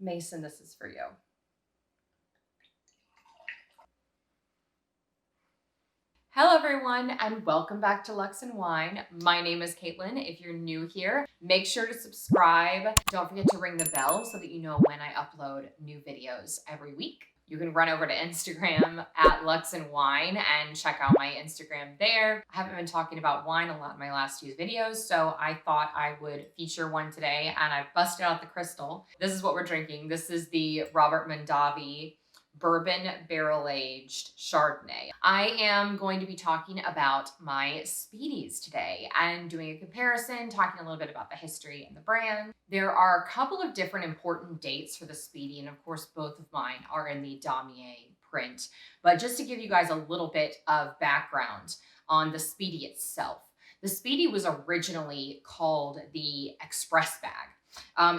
Mason, this is for you. Hello everyone, and welcome back to Luxe and Wine. My name is Caitlin. If you're new here, make sure to subscribe. Don't forget to ring the bell so that you know when I upload new videos every week. You can run over to Instagram at Luxe and Wine and check out my Instagram there. I haven't been talking about wine a lot in my last few videos, so I thought I would feature one today, and I busted out the crystal. This is what we're drinking. This is the Robert Mondavi Bourbon Barrel-Aged Chardonnay. I am going to be talking about my Speedies today and doing a comparison, talking a little bit about the history and the brand. There are a couple of different important dates for the Speedy, and of course both of mine are in the damier print. But just to give you guys a little bit of background on the Speedy itself. The Speedy was originally called the Express bag.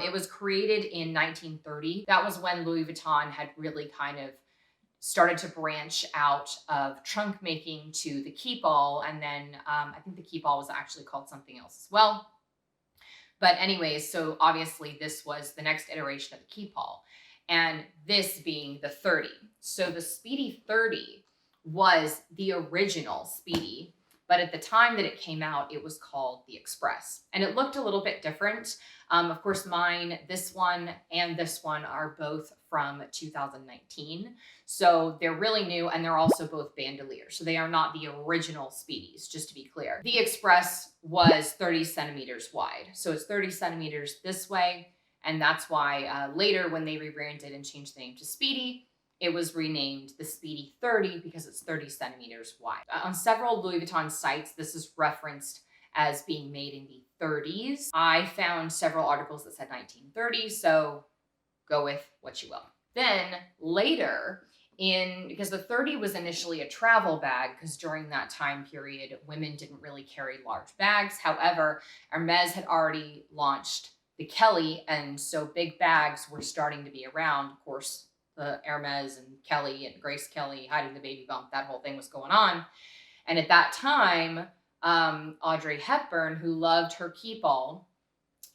It was created in 1930. That was when Louis Vuitton had really kind of started to branch out of trunk making to the keep-all, and then I think the keep-all was actually called something else as well. But anyways, so obviously this was the next iteration of the keep-all, and this being the 30. So the Speedy 30 was the original Speedy, but at the time that it came out, it was called the Express. And it looked a little bit different. Of course, mine, this one, and this one are both from 2019. So they're really new, and they're also both bandoulière. So they are not the original Speedies, just to be clear. The Express was 30 centimeters wide. So it's 30 centimeters this way. And that's why later when they rebranded and changed the name to Speedy, it was renamed the Speedy 30 because it's 30 centimeters wide. On several Louis Vuitton sites, this is referenced as being made in the 30s. I found several articles that said 1930, so go with what you will. Then later, because the 30 was initially a travel bag, because during that time period, women didn't really carry large bags. However, Hermes had already launched the Kelly, and so big bags were starting to be around. Of course, the Hermes and Kelly and Grace Kelly hiding the baby bump, that whole thing was going on. And at that time, Audrey Hepburn, who loved her keep-all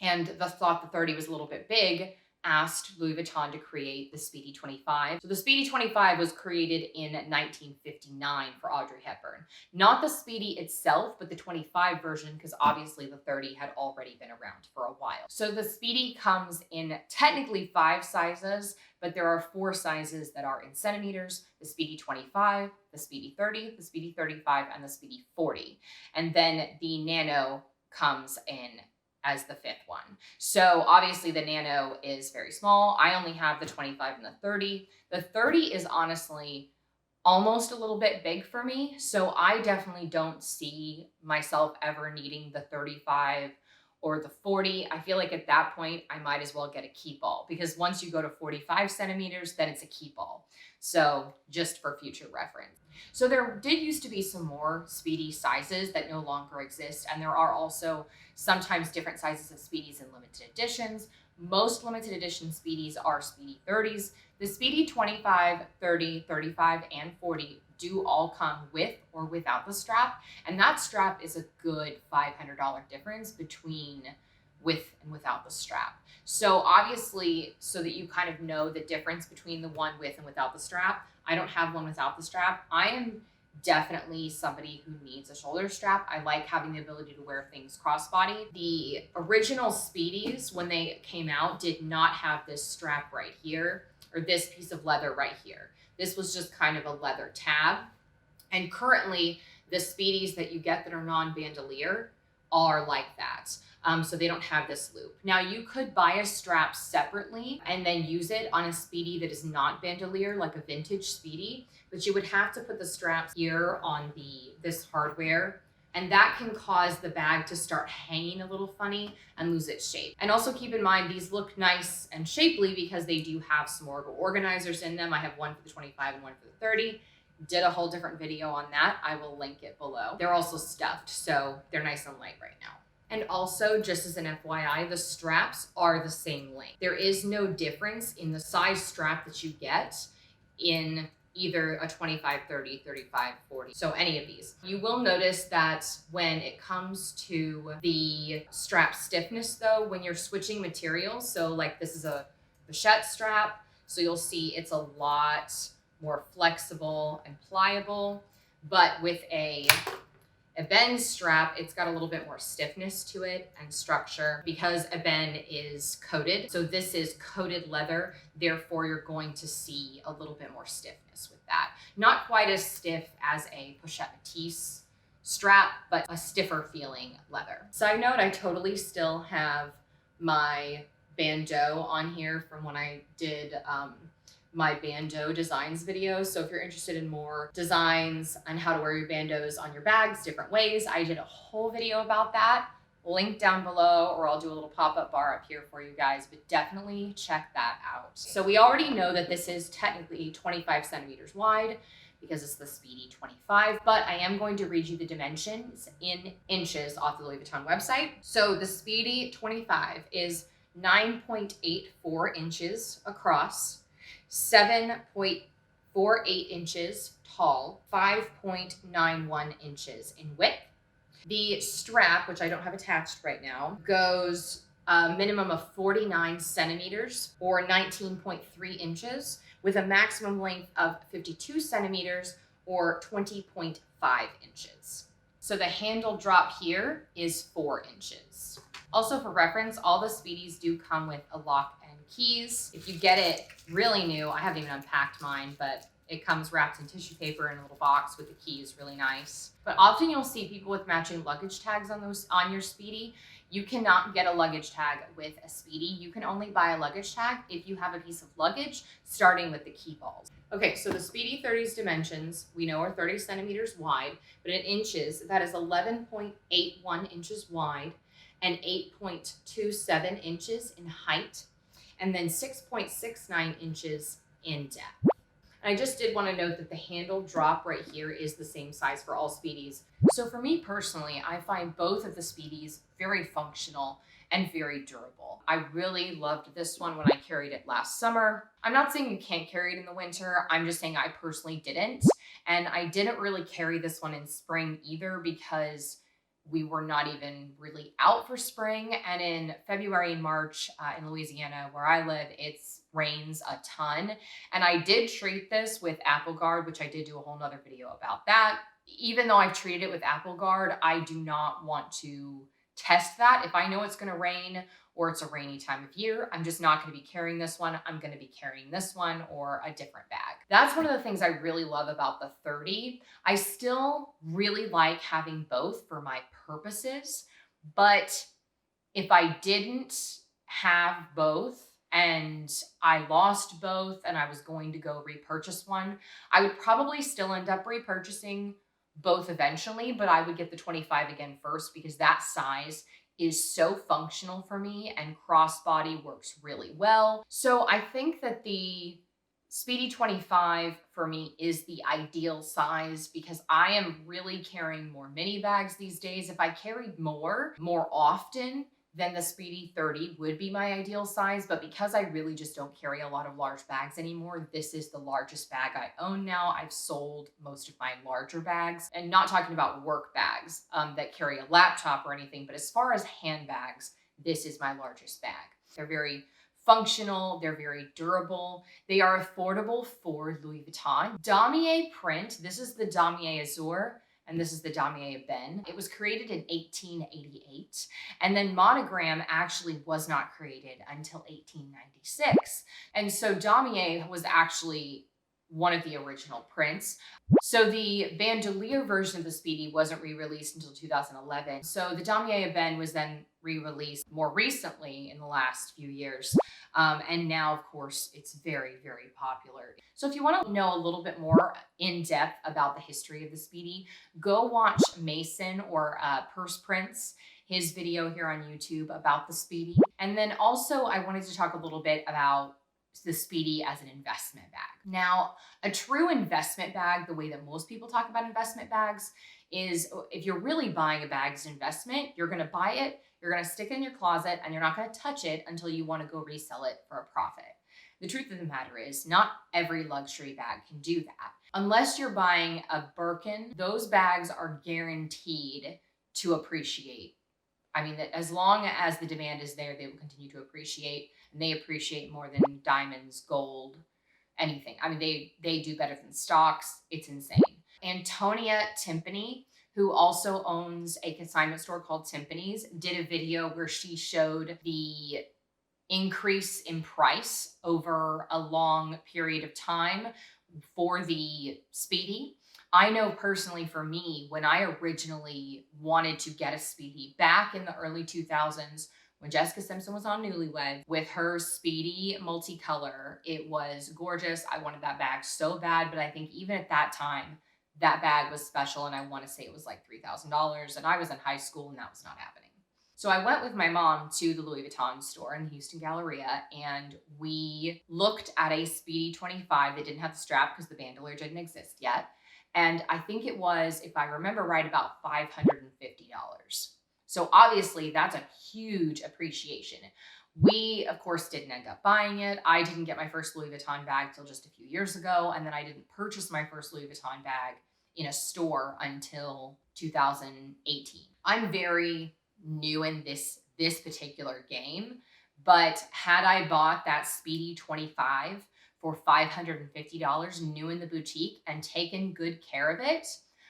and thought the 30 was a little bit big, asked Louis Vuitton to create the Speedy 25. So the Speedy 25 was created in 1959 for Audrey Hepburn. Not the Speedy itself, but the 25 version, because obviously the 30 had already been around for a while. So the Speedy comes in technically 5 sizes, but there are 4 sizes that are in centimeters: the Speedy 25, the Speedy 30, the Speedy 35, and the Speedy 40. And then the Nano comes in as the 5th one. So obviously the Nano is very small. I only have the 25 and the 30. The 30 is honestly almost a little bit big for me. So I definitely don't see myself ever needing the 35 or the 40. I feel like at that point, I might as well get a keep-all, because once you go to 45 centimeters, then it's a keep-all. So just for future reference. So there did used to be some more Speedy sizes that no longer exist. And there are also sometimes different sizes of Speedies in limited editions. Most limited edition Speedies are Speedy 30s. The Speedy 25, 30, 35, and 40 do all come with or without the strap. And that strap is a good $500 difference between with and without the strap. So obviously, so that you kind of know the difference between the one with and without the strap, I don't have one without the strap. I am definitely somebody who needs a shoulder strap. I like having the ability to wear things crossbody. The original Speedies, when they came out, did not have this strap right here, or this piece of leather right here. This was just kind of a leather tab. And currently, the Speedies that you get that are non-bandoulière are like that. So they don't have this loop. Now you could buy a strap separately and then use it on a Speedy that is not bandoulière, like a vintage Speedy, but you would have to put the straps here on this hardware, and that can cause the bag to start hanging a little funny and lose its shape. And also keep in mind, these look nice and shapely because they do have some more organizers in them. I have one for the 25 and one for the 30. Did a whole different video on that. I will link it below. They're also stuffed, so they're nice and light right now. And also, just as an FYI, the straps are the same length. There is no difference in the size strap that you get in either a 25, 30, 35, 40. So any of these. You will notice that when it comes to the strap stiffness though, when you're switching materials, so like this is a pochette strap. So you'll see it's a lot more flexible and pliable, but with a bend strap, it's got a little bit more stiffness to it and structure because a bend is coated. So this is coated leather. Therefore, you're going to see a little bit more stiffness with that. Not quite as stiff as a pochette Matisse strap, but a stiffer feeling leather. Side note, I totally still have my bandeau on here from when I did my bandeau designs video. So if you're interested in more designs on how to wear your bandeaus on your bags, different ways, I did a whole video about that. Link down below, or I'll do a little pop-up bar up here for you guys, but definitely check that out. So we already know that this is technically 25 centimeters wide because it's the Speedy 25, but I am going to read you the dimensions in inches off the Louis Vuitton website. So the Speedy 25 is 9.84 inches across, 7.48 inches tall, 5.91 inches in width. The strap, which I don't have attached right now, goes a minimum of 49 centimeters or 19.3 inches with a maximum length of 52 centimeters or 20.5 inches. So the handle drop here is 4 inches. Also for reference, all the Speedies do come with a lock and keys. If you get it really new, I haven't even unpacked mine, but it comes wrapped in tissue paper in a little box with the keys, really nice. But often you'll see people with matching luggage tags on your Speedy. You cannot get a luggage tag with a Speedy. You can only buy a luggage tag if you have a piece of luggage, starting with the key balls. Okay, so the Speedy 30's dimensions, we know are 30 centimeters wide, but in inches, that is 11.81 inches wide and 8.27 inches in height, and then 6.69 inches in depth. And I just did want to note that the handle drop right here is the same size for all Speedies. So for me personally, I find both of the Speedies very functional and very durable. I really loved this one when I carried it last summer. I'm not saying you can't carry it in the winter. I'm just saying I personally didn't. And I didn't really carry this one in spring either because we were not even really out for spring. And in February and March in Louisiana, where I live, it rains a ton. And I did treat this with Apple Guard, which I did do a whole nother video about that. Even though I've treated it with Apple Guard, I do not want to test that. If I know it's gonna rain or it's a rainy time of year, I'm just not gonna be carrying this one. I'm gonna be carrying this one or a different bag. That's one of the things I really love about the 30. I still really like having both for my purposes, but if I didn't have both and I lost both and I was going to go repurchase one, I would probably still end up repurchasing both eventually, but I would get the 25 again first because that size is so functional for me and crossbody works really well. So I think that the Speedy 25 for me is the ideal size because I am really carrying more mini bags these days. If I carried more often, then the Speedy 30 would be my ideal size. But because I really just don't carry a lot of large bags anymore, this is the largest bag I own now. I've sold most of my larger bags, and not talking about work bags that carry a laptop or anything, but as far as handbags, this is my largest bag. They're very functional, they're very durable, they are affordable for Louis Vuitton. Damier print, this is the Damier Azur, and this is the Damier Ben. It was created in 1888, and then monogram actually was not created until 1896. And so Damier was actually one of the original prints. So the Bandoulière version of the Speedy wasn't re-released until 2011. So the Damier Ben was then re-released more recently in the last few years. And now, of course, it's very, very popular. So if you want to know a little bit more in depth about the history of the Speedy, go watch Mason or Purse Prints, his video here on YouTube about the Speedy. And then also I wanted to talk a little bit about the Speedy as an investment bag. Now, a true investment bag, the way that most people talk about investment bags, is if you're really buying a bag as an investment, you're going to buy it, you're going to stick it in your closet, and you're not going to touch it until you want to go resell it for a profit. The truth of the matter is, not every luxury bag can do that. Unless you're buying a Birkin, those bags are guaranteed to appreciate I mean, that as long as the demand is there, they will continue to appreciate, and they appreciate more than diamonds, gold, anything. I mean, they do better than stocks. It's insane. Antonia Timpani, who also owns a consignment store called Timpani's, did a video where she showed the increase in price over a long period of time for the Speedy. I know personally for me, when I originally wanted to get a Speedy back in the early 2000s, when Jessica Simpson was on Newlywed with her Speedy multicolor, it was gorgeous. I wanted that bag so bad, but I think even at that time, that bag was special, and I want to say it was like $3,000, and I was in high school and that was not happening. So I went with my mom to the Louis Vuitton store in the Houston Galleria, and we looked at a Speedy 25 that didn't have the strap because the bandoulière didn't exist yet. And I think it was, if I remember right, about $550. So obviously that's a huge appreciation. We, of course, didn't end up buying it. I didn't get my first Louis Vuitton bag till just a few years ago. And then I didn't purchase my first Louis Vuitton bag in a store until 2018. I'm very new in this particular game, but had I bought that Speedy 25 for $550 new in the boutique and taken good care of it,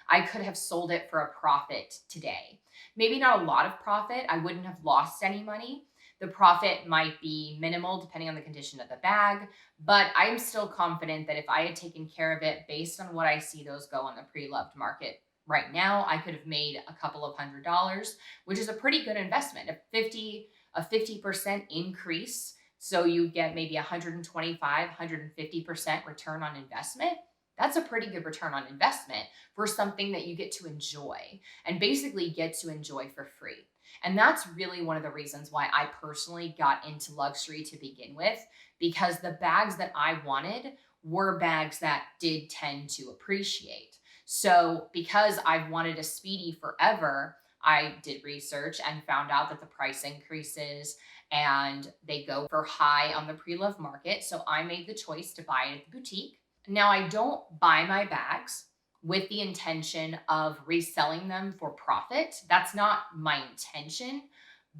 I could have sold it for a profit today. Maybe not a lot of profit. I wouldn't have lost any money. The profit might be minimal depending on the condition of the bag, but I'm still confident that if I had taken care of it based on what I see those go on the pre-loved market right now, I could have made a couple of $100s, which is a pretty good investment. A 50% increase, so you get maybe 125, 150% return on investment. That's a pretty good return on investment for something that you get to enjoy and basically get to enjoy for free. And that's really one of the reasons why I personally got into luxury to begin with, because the bags that I wanted were bags that did tend to appreciate. So because I've wanted a Speedy forever, I did research and found out that the price increases and they go for high on the pre-love market. So I made the choice to buy it at the boutique. Now, I don't buy my bags with the intention of reselling them for profit. That's not my intention,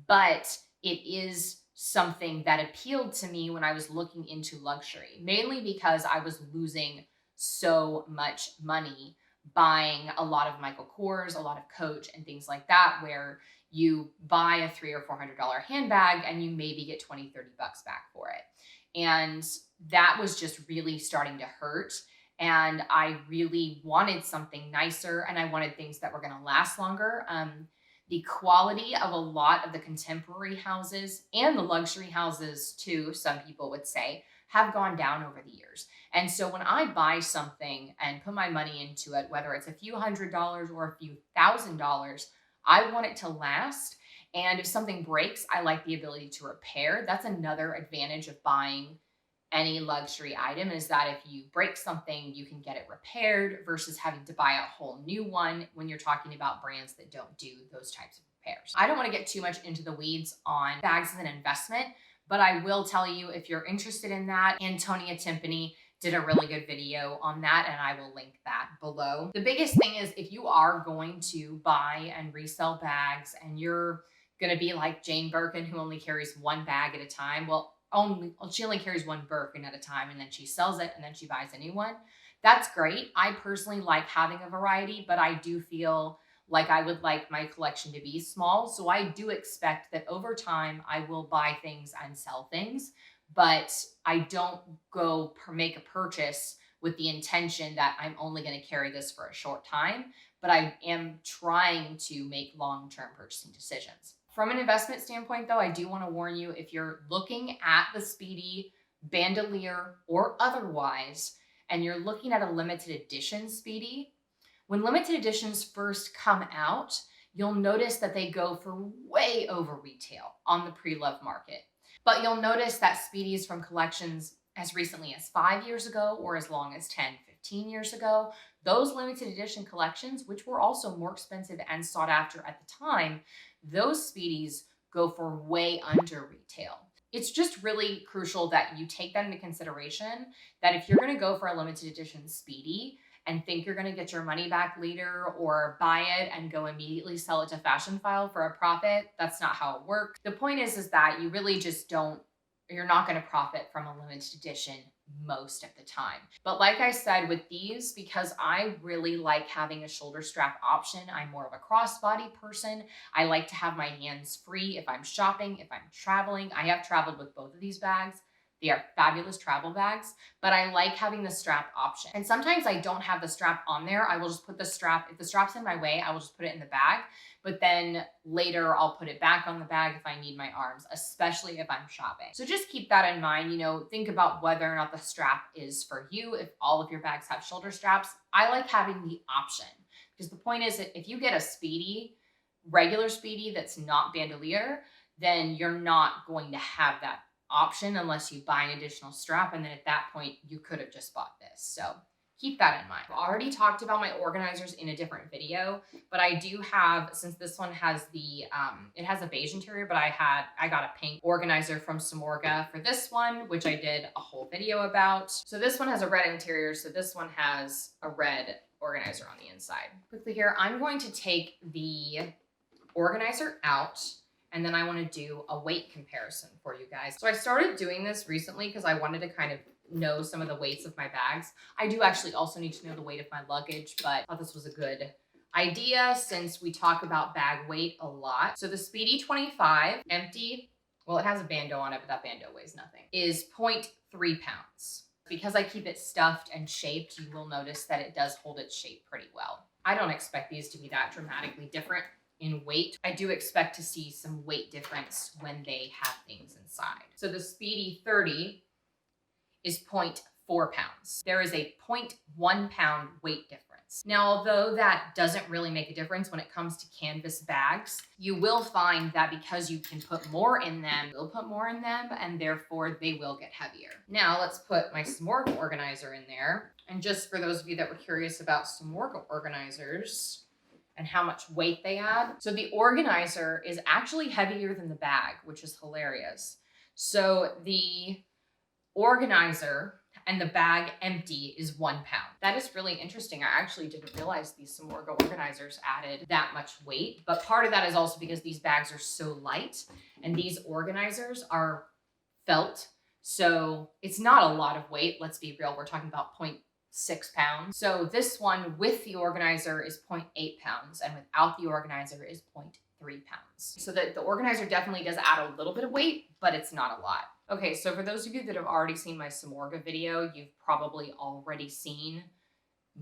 but it is something that appealed to me when I was looking into luxury, mainly because I was losing so much money buying a lot of Michael Kors, a lot of Coach, and things like that, where you buy a $300 or $400 handbag and you maybe get 20, 30 bucks back for it. And that was just really starting to hurt. And I really wanted something nicer, and I wanted things that were going to last longer. The quality of a lot of the contemporary houses and the luxury houses too, some people would say, have gone down over the years. And so when I buy something and put my money into it, whether it's a few $100s or a few $1,000s, I want it to last. And if something breaks, I like the ability to repair. That's another advantage of buying any luxury item, is that if you break something, you can get it repaired versus having to buy a whole new one when you're talking about brands that don't do those types of repairs. I don't want to get too much into the weeds on bags as an investment, but I will tell you, if you're interested in that, Antonia Timpani did a really good video on that, and I will link that below. The biggest thing is, if you are going to buy and resell bags and you're going to be like Jane Birkin, who only carries one bag at a time, she only carries one Birkin at a time, and then she sells it and then she buys a new one. That's great. I personally like having a variety, but I do feel like I would like my collection to be small. So I do expect that over time I will buy things and sell things, but I don't go make a purchase with the intention that I'm only going to carry this for a short time, but I am trying to make long-term purchasing decisions. From an investment standpoint, though, I do want to warn you, if you're looking at the Speedy, bandoulière, or otherwise, and you're looking at a limited edition Speedy, when limited editions first come out, you'll notice that they go for way over retail on the pre-love market. But you'll notice that Speedies from collections as recently as 5 years ago, or as long as 10, 15 years ago, those limited edition collections, which were also more expensive and sought after at the time, those Speedies go for way under retail. It's just really crucial that you take that into consideration, that if you're going to go for a limited edition Speedy and think you're going to get your money back later or buy it and go immediately sell it to Fashion File for a profit. That's not how it works. The point is that you really just you're not going to profit from a limited edition most of the time. But like I said, with these, because I really like having a shoulder strap option, I'm more of a crossbody person. I like to have my hands free if I'm shopping, if I'm traveling. I have traveled with both of these bags. They are fabulous travel bags, but I like having the strap option. And sometimes I don't have the strap on there. I will just put the strap, if the strap's in my way, I will just put it in the bag. But then later I'll put it back on the bag if I need my arms, especially if I'm shopping. So just keep that in mind. You know, think about whether or not the strap is for you. If all of your bags have shoulder straps, I like having the option, because the point is that if you get a Speedy, regular Speedy that's not Bandoulière, then you're not going to have that option unless you buy an additional strap. And then at that point, you could have just bought this. So keep that in mind. I've already talked about my organizers in a different video, but I do have, since this one has the, it has a beige interior, but I got a pink organizer from Samorga for this one, which I did a whole video about. So this one has a red interior. So this one has a red organizer on the inside. Quickly here, I'm going to take the organizer out, and then I want to do a weight comparison for you guys. So I started doing this recently because I wanted to kind of know some of the weights of my bags. I do actually also need to know the weight of my luggage, but I thought this was a good idea since we talk about bag weight a lot. So the Speedy 25 empty, well, it has a bando on it, but that bando weighs nothing, is 0.3 pounds. Because I keep it stuffed and shaped, you will notice that it does hold its shape pretty well. I don't expect these to be that dramatically different in weight. I do expect to see some weight difference when they have things inside. So the Speedy 30 is 0.4 pounds. There is a 0.1 pound weight difference. Now, although that doesn't really make a difference when it comes to canvas bags, you will find that because you can put more in them, you'll put more in them, and therefore they will get heavier. Now let's put my Samorga organizer in there. And just for those of you that were curious about Samorga organizers and how much weight they add. So the organizer is actually heavier than the bag, which is hilarious. So the organizer and the bag empty is 1 pound. That is really interesting. I actually didn't realize these Samorga organizers added that much weight, but part of that is also because these bags are so light and these organizers are felt. So it's not a lot of weight. Let's be real. We're talking about 0.6 pounds. So this one with the organizer is 0.8 pounds and without the organizer is 0.3 pounds. So the organizer definitely does add a little bit of weight, but it's not a lot. Okay, so for those of you that have already seen my Samorga video, you've probably already seen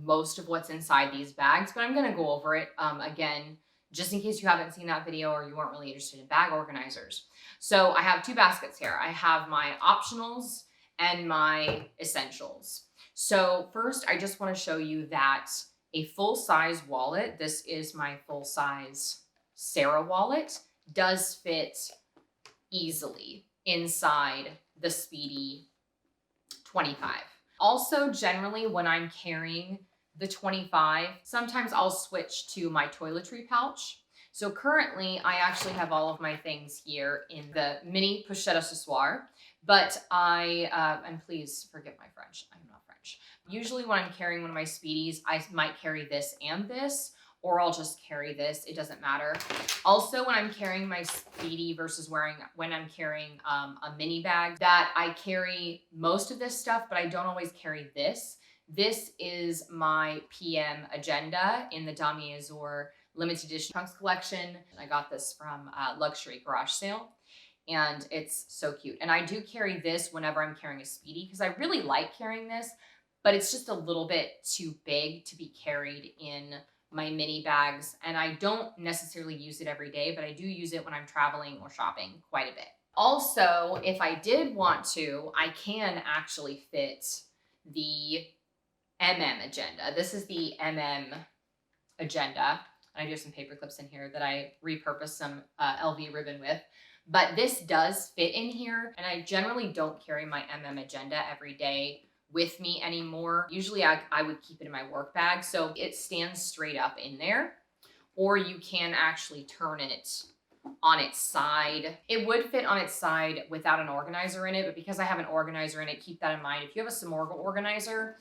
most of what's inside these bags, but I'm gonna go over it again, just in case you haven't seen that video or you weren't really interested in bag organizers. So I have two baskets here. I have my optionals and my essentials. So first, I just want to show you that a full-size wallet, this is my full-size Sarah wallet, does fit easily inside the Speedy 25. Also, generally, when I'm carrying the 25, sometimes I'll switch to my toiletry pouch. So currently, I actually have all of my things here in the mini pochette accessoire, but and please forgive my French, I'm not French. Usually when I'm carrying one of my Speedies, I might carry this and this, or I'll just carry this, it doesn't matter. Also, when I'm carrying my Speedy versus when I'm carrying a mini bag, that I carry most of this stuff, but I don't always carry this. This is my PM agenda in the Damier Azur limited edition trunks collection. I got this from Luxury Garage Sale, and it's so cute. And I do carry this whenever I'm carrying a Speedy because I really like carrying this, but it's just a little bit too big to be carried in my mini bags. And I don't necessarily use it every day, but I do use it when I'm traveling or shopping quite a bit. Also, if I did want to, I can actually fit the MM agenda. This is the MM agenda. I do have some paper clips in here that I repurposed some LV ribbon with, but this does fit in here. And I generally don't carry my MM agenda every day with me anymore. Usually I would keep it in my work bag. So it stands straight up in there, or you can actually turn it on its side. It would fit on its side without an organizer in it, but because I have an organizer in it, keep that in mind. If you have a Samorga organizer,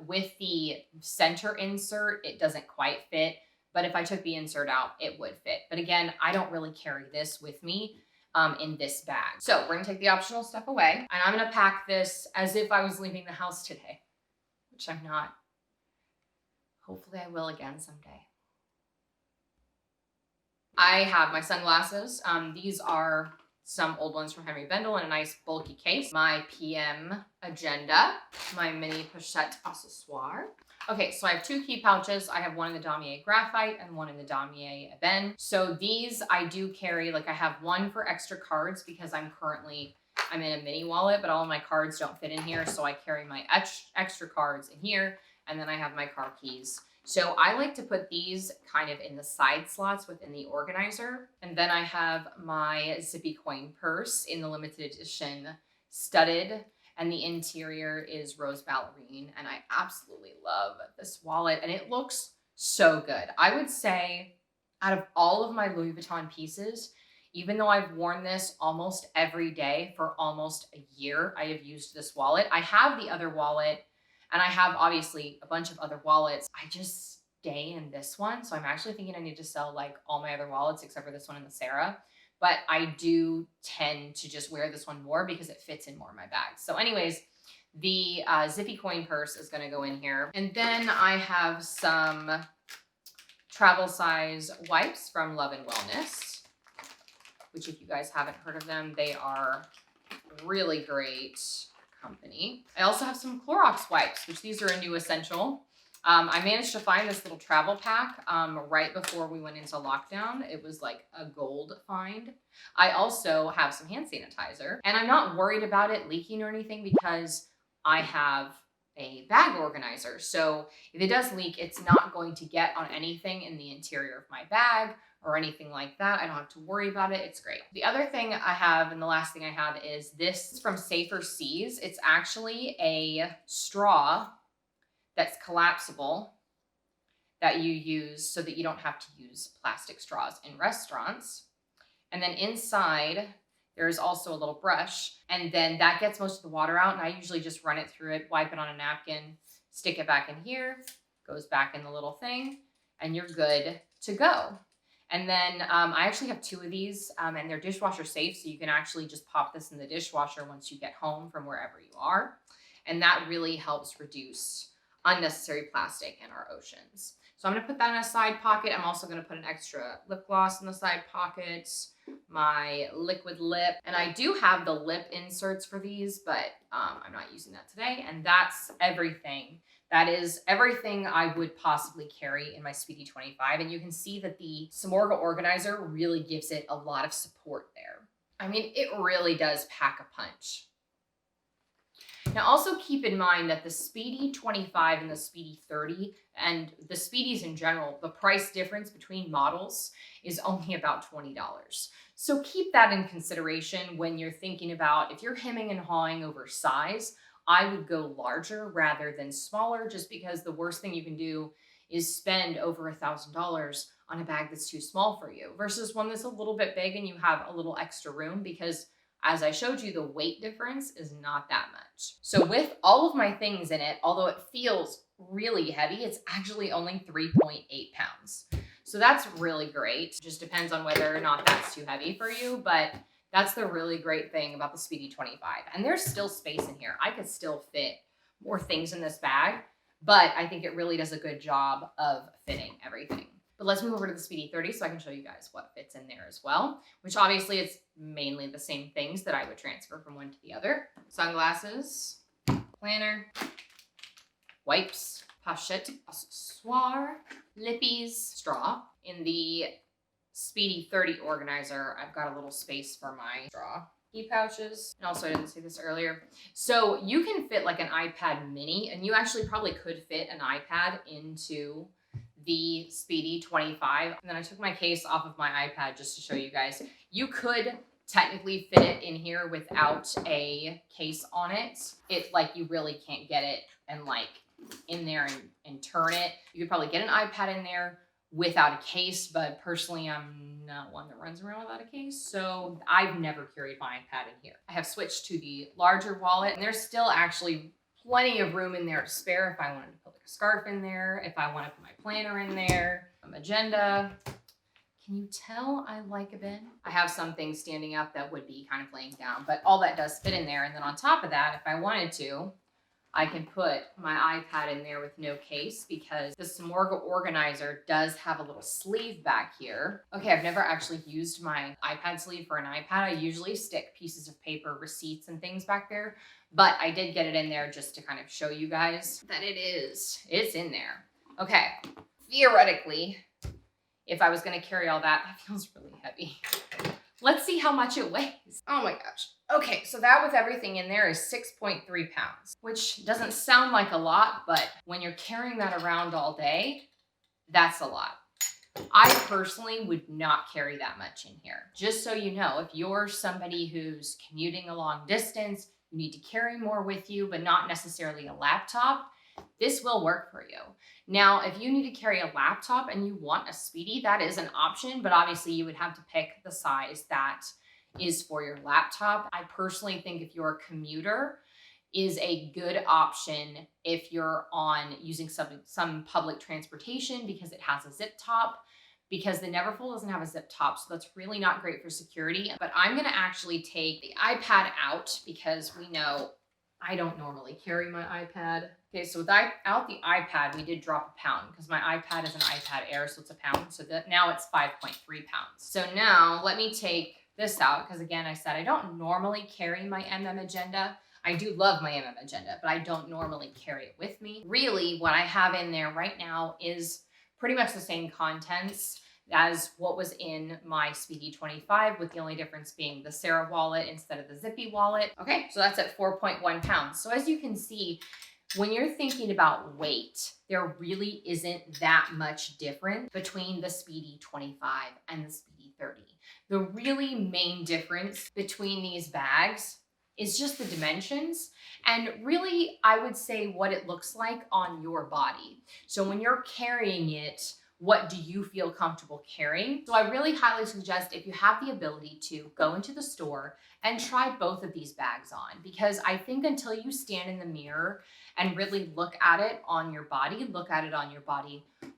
With the center insert, it doesn't quite fit, but if I took the insert out, it would fit. But again, I don't really carry this with me in this bag. So we're gonna take the optional stuff away, and I'm gonna pack this as if I was leaving the house today, which I'm not. Hopefully I will again someday. I have my sunglasses. These are some old ones from Henry Bendel in a nice bulky case. My PM agenda, my mini pochette accessoire. Okay, so I have 2 key pouches. I have one in the Damier Graphite and one in the Damier Ebene. So these I do carry, like I have one for extra cards because I'm in a mini wallet, but all of my cards don't fit in here. So I carry my extra cards in here, and then I have my car keys. So I like to put these kind of in the side slots within the organizer. And then I have my zippy coin purse in the limited edition studded, and the interior is rose ballerine. And I absolutely love this wallet, and it looks so good. I would say out of all of my Louis Vuitton pieces, even though I've worn this almost every day for almost a year, I have used this wallet. I have the other wallet, and I have obviously a bunch of other wallets. I just stay in this one. So I'm actually thinking I need to sell like all my other wallets except for this one and the Sarah. But I do tend to just wear this one more because it fits in more in my bag. So anyways, the zippy coin purse is gonna go in here. And then I have some travel size wipes from Love and Wellness, which if you guys haven't heard of them, they are really great company. I also have some Clorox wipes, which these are a new essential. I managed to find this little travel pack right before we went into lockdown. It was like a gold find. I also have some hand sanitizer, and I'm not worried about it leaking or anything because I have a bag organizer. So if it does leak, it's not going to get on anything in the interior of my bag or anything like that. I don't have to worry about it. It's great. The other thing I have, and the last thing I have, is this from Safer Seas. It's actually a straw that's collapsible that you use so that you don't have to use plastic straws in restaurants. And then inside, there's also a little brush, and then that gets most of the water out, and I usually just run it through it, wipe it on a napkin, stick it back in here, goes back in the little thing, and you're good to go. And then I actually have 2 of these, and they're dishwasher safe, so you can actually just pop this in the dishwasher once you get home from wherever you are. And that really helps reduce unnecessary plastic in our oceans. So I'm gonna put that in a side pocket. I'm also gonna put an extra lip gloss in the side pockets, my liquid lip, and I do have the lip inserts for these, but I'm not using that today. And that's everything. That is everything I would possibly carry in my Speedy 25. And you can see that the Samorga organizer really gives it a lot of support there. I mean, it really does pack a punch. Now also keep in mind that the Speedy 25 and the Speedy 30 and the Speedies in general, the price difference between models is only about $20. So keep that in consideration when you're thinking about, if you're hemming and hawing over size, I would go larger rather than smaller, just because the worst thing you can do is spend over $1,000 on a bag that's too small for you versus one that's a little bit big and you have a little extra room, because as I showed you, the weight difference is not that much. So with all of my things in it, although it feels really heavy, it's actually only 3.8 pounds. So that's really great. Just depends on whether or not that's too heavy for you, but that's the really great thing about the Speedy 25. And there's still space in here. I could still fit more things in this bag, but I think it really does a good job of fitting everything. But let's move over to the Speedy 30 so I can show you guys what fits in there as well, which obviously it's mainly the same things that I would transfer from one to the other. Sunglasses, planner, wipes, pochette accessoire, lippies, straw. In the Speedy 30 organizer, I've got a little space for my straw. Key pouches, and also I didn't say this earlier. So you can fit like an iPad mini, and you actually probably could fit an iPad into the Speedy 25. And then I took my case off of my iPad just to show you guys. You could technically fit it in here without a case on it. It like, you really can't get it and like in there and turn it. You could probably get an iPad in there without a case, but personally I'm not one that runs around without a case, so I've never carried my iPad in here. I have switched to the larger wallet, and there's still actually plenty of room in there to spare if I wanted to put like a scarf in there, if I want to put my planner in there, agenda. Can you tell I like a bin? I have some things standing up that would be kind of laying down, but all that does fit in there. And then on top of that, if I wanted to, I can put my iPad in there with no case because the Samorga organizer does have a little sleeve back here. Okay, I've never actually used my iPad sleeve for an iPad. I usually stick pieces of paper, receipts, and things back there, but I did get it in there just to kind of show you guys that it's in there. Okay, theoretically, if I was gonna carry all that, that feels really heavy. Let's see how much it weighs. Oh my gosh. Okay, so that with everything in there is 6.3 pounds, which doesn't sound like a lot, but when you're carrying that around all day, that's a lot. I personally would not carry that much in here. Just so you know, if you're somebody who's commuting a long distance, you need to carry more with you, but not necessarily a laptop, this will work for you. Now, if you need to carry a laptop and you want a Speedy, that is an option, but obviously you would have to pick the size that is for your laptop. I personally think if you're a commuter is a good option if you're on using some public transportation because it has a zip top, because the Neverfull doesn't have a zip top, so that's really not great for security. But I'm gonna actually take the iPad out because we know I don't normally carry my iPad. Okay, so without the iPad, we did drop a pound because my iPad is an iPad Air, so it's a pound. So that now it's 5.3 pounds. So now let me take this out because again, I said I don't normally carry my Agenda. I do love my Agenda, but I don't normally carry it with me. Really, what I have in there right now is pretty much the same contents as what was in my Speedy 25, with the only difference being the Sarah wallet instead of the Zippy wallet. Okay, so that's at 4.1 pounds. So as you can see, when you're thinking about weight, there really isn't that much difference between the Speedy 25 and the Speedy 30. The really main difference between these bags is just the dimensions and really, I would say what it looks like on your body. So when you're carrying it, what do you feel comfortable carrying? So I really highly suggest if you have the ability to go into the store and try both of these bags on, because I think until you stand in the mirror and really look at it on your body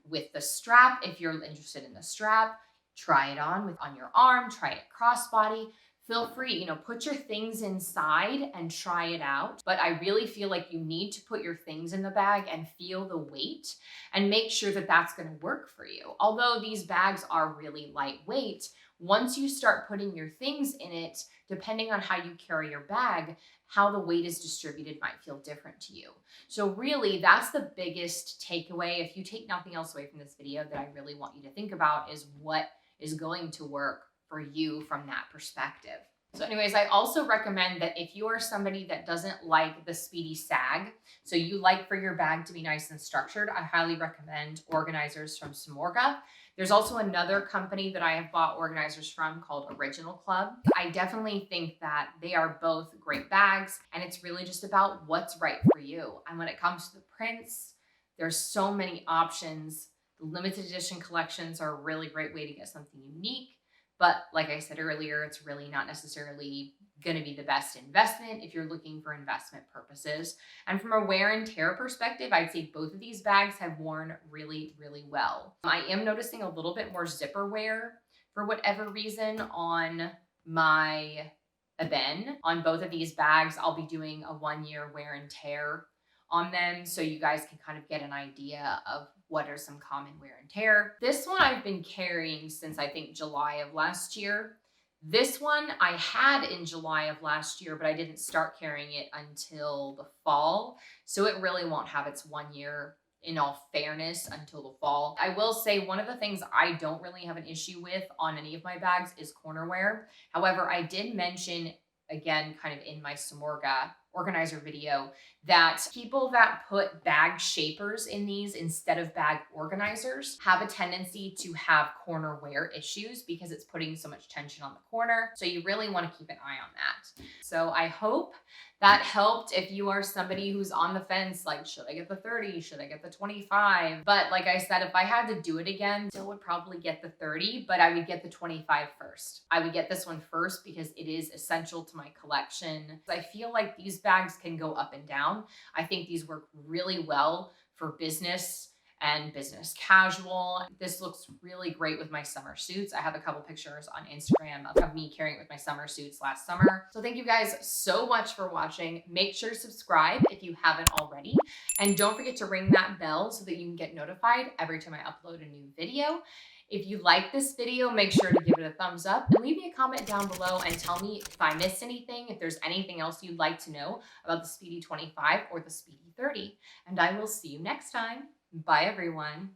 with the strap. If you're interested in the strap, try it on your arm, try it crossbody. Feel free, put your things inside and try it out. But I really feel like you need to put your things in the bag and feel the weight and make sure that that's going to work for you. Although these bags are really lightweight, once you start putting your things in it, depending on how you carry your bag, how the weight is distributed might feel different to you. So really, that's the biggest takeaway. If you take nothing else away from this video that I really want you to think about is what is going to work for you from that perspective. So anyways, I also recommend that if you are somebody that doesn't like the Speedy sag, so you like for your bag to be nice and structured, I highly recommend organizers from Samorga. There's also another company that I have bought organizers from called Original Club. I definitely think that they are both great bags, and it's really just about what's right for you. And when it comes to the prints, there's so many options. The limited edition collections are a really great way to get something unique. But like I said earlier, it's really not necessarily going to be the best investment if you're looking for investment purposes. And from a wear and tear perspective, I'd say both of these bags have worn really, really well. I am noticing a little bit more zipper wear for whatever reason on my Eben. On both of these bags, I'll be doing a 1-year wear and tear on them so you guys can kind of get an idea of what are some common wear and tear. This one I've been carrying since I think July of last year. This one I had in July of last year, but I didn't start carrying it until the fall. So it really won't have its 1 year, in all fairness, until the fall. I will say one of the things I don't really have an issue with on any of my bags is corner wear. However, I did mention, again, kind of in my Samorga organizer video, that people that put bag shapers in these instead of bag organizers have a tendency to have corner wear issues because it's putting so much tension on the corner. So you really want to keep an eye on that. So I hope that helped if you are somebody who's on the fence, like, should I get the 30? Should I get the 25? But like I said, if I had to do it again, still would probably get the 30, but I would get the 25 first. I would get this one first because it is essential to my collection. I feel like these bags can go up and down. down. I think these work really well for business and business casual. This looks really great with my summer suits. I have a couple pictures on Instagram of me carrying it with my summer suits last summer. So thank you guys so much for watching. Make sure to subscribe if you haven't already. And don't forget to ring that bell so that you can get notified every time I upload a new video. If you like this video, make sure to give it a thumbs up and leave me a comment down below and tell me if I missed anything, if there's anything else you'd like to know about the Speedy 25 or the Speedy 30. And I will see you next time. Bye, everyone.